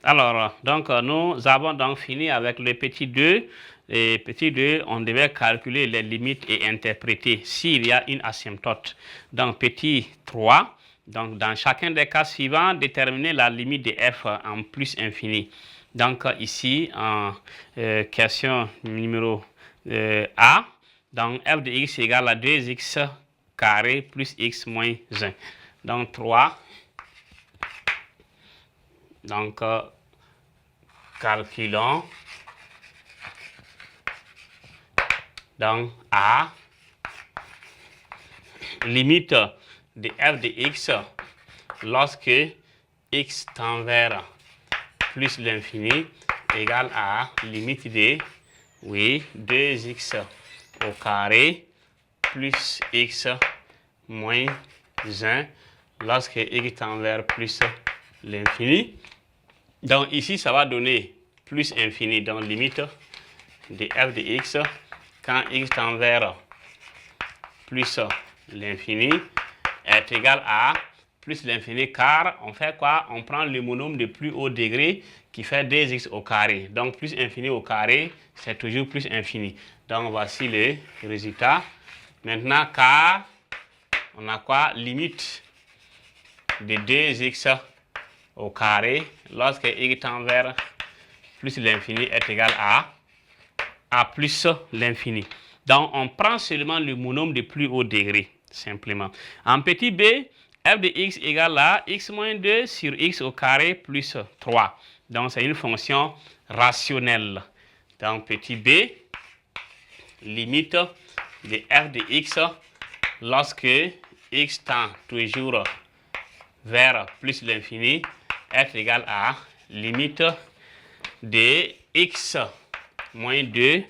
Alors, donc, nous avons donc fini avec le petit 2. Et petit 2, on devait calculer les limites et interpréter s'il y a une asymptote. Donc, petit 3, donc dans chacun des cas suivants, déterminer la limite de f en plus infini. Donc, ici, en question numéro A, donc f de x égale à 2x carré plus x moins 1. Donc, 3. Donc, calculons. Donc, A, limite de f de x lorsque x tend vers plus l'infini égale à limite de 2x au carré plus x moins 1 lorsque x tend vers plus l'infini. Donc ici, ça va donner plus infini, donc limite de f de x quand x tend vers plus l'infini est égal à plus l'infini, car on fait quoi? On prend le monôme de plus haut degré qui fait 2x au carré. Donc plus infini au carré, c'est toujours plus infini. Donc voici le résultat. Maintenant, car on a quoi? Limite de 2x au carré lorsque x tend vers plus l'infini est égal à plus l'infini. Donc, on prend seulement le monôme de plus haut degré, simplement. En petit b, f de x égale à x moins 2 sur x au carré plus 3. Donc, c'est une fonction rationnelle. Donc, petit b, limite de f de x lorsque x tend toujours vers plus l'infini est égal à limite de x moins 2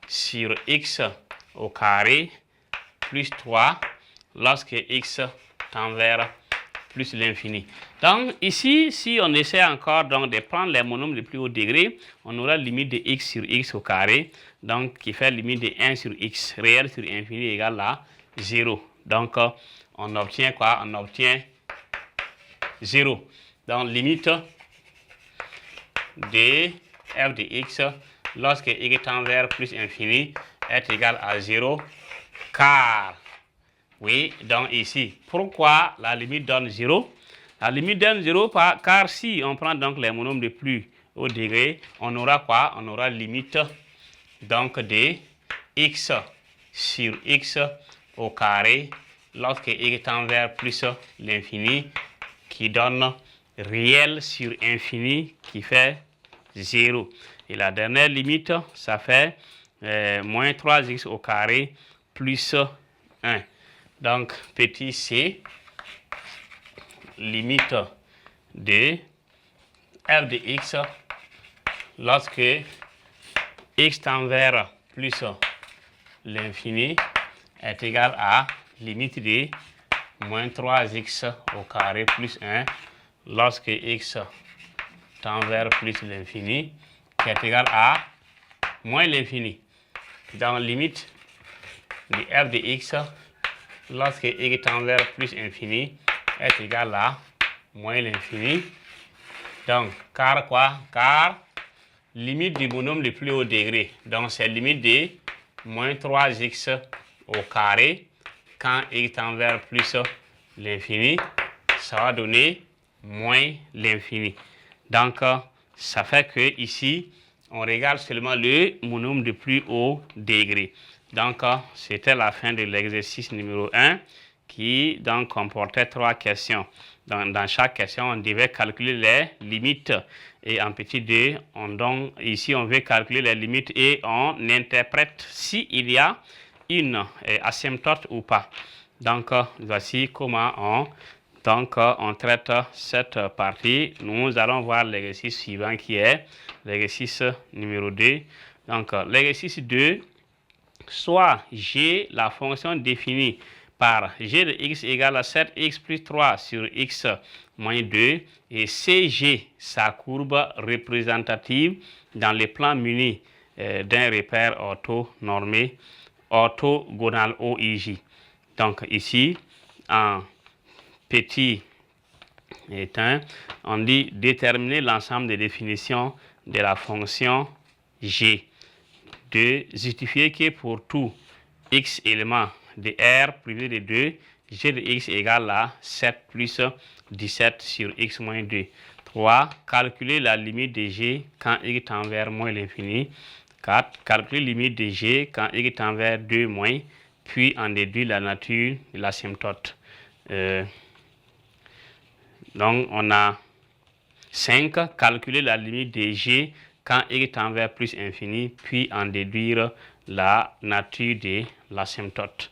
sur x au carré plus 3 lorsque x tend vers plus l'infini. Donc ici, si on essaie encore donc, de prendre les monômes de plus haut degré, on aura limite de x sur x au carré, donc qui fait limite de 1 sur x réel sur infini égale à 0. Donc on obtient quoi? On obtient 0. Donc limite de f de x lorsque x tend vers plus infini est égal à 0, car, oui, donc ici, pourquoi la limite donne 0? La limite donne 0 car si on prend donc les monômes de plus haut degré, on aura quoi? On aura limite donc de x sur x au carré lorsque x tend vers plus l'infini qui donne réel sur infini qui fait 0. Et la dernière limite, ça fait moins 3x au carré plus 1. Donc, petit c, limite de f de x lorsque x tend vers plus l'infini est égal à limite de moins 3x au carré plus 1 lorsque x tend vers plus l'infini qui est égal à moins l'infini. Dans limite de f de x lorsque x tend vers plus infini est égal à moins l'infini. Donc, car quoi? Car limite du monôme le plus haut degré. Donc, c'est limite de moins 3x au carré quand x tend vers plus l'infini. Ça va donner moins l'infini. Donc, ça fait que ici, on regarde seulement le monôme de plus haut degré. Donc, c'était la fin de l'exercice numéro 1 qui donc comportait 3 questions. Dans chaque question, on devait calculer les limites. Et en petit 2, ici, on veut calculer les limites et on interprète s'il y a une asymptote ou pas. Donc, voici comment on traite cette partie. Nous allons voir l'exercice suivant qui est l'exercice numéro 2. Donc, l'exercice 2, soit G, la fonction définie par G de x égale à 7x plus 3 sur x moins 2, et CG, sa courbe représentative dans les plans munis d'un repère orthonormé, orthogonal OIJ. Donc ici, en petit est 1. On dit déterminer l'ensemble des définitions de la fonction g. 2. Justifier que pour tout x éléments de R privé de 2, g de x égale à 7 plus 17 sur x moins 2. 3. Calculer la limite de g quand x tend vers moins l'infini. 4. Calculer la limite de g quand x tend vers 2 moins, puis en déduire la nature de l'asymptote. Donc, on a 5. Calculer la limite de g quand x tend vers plus infini, puis en déduire la nature de l'asymptote.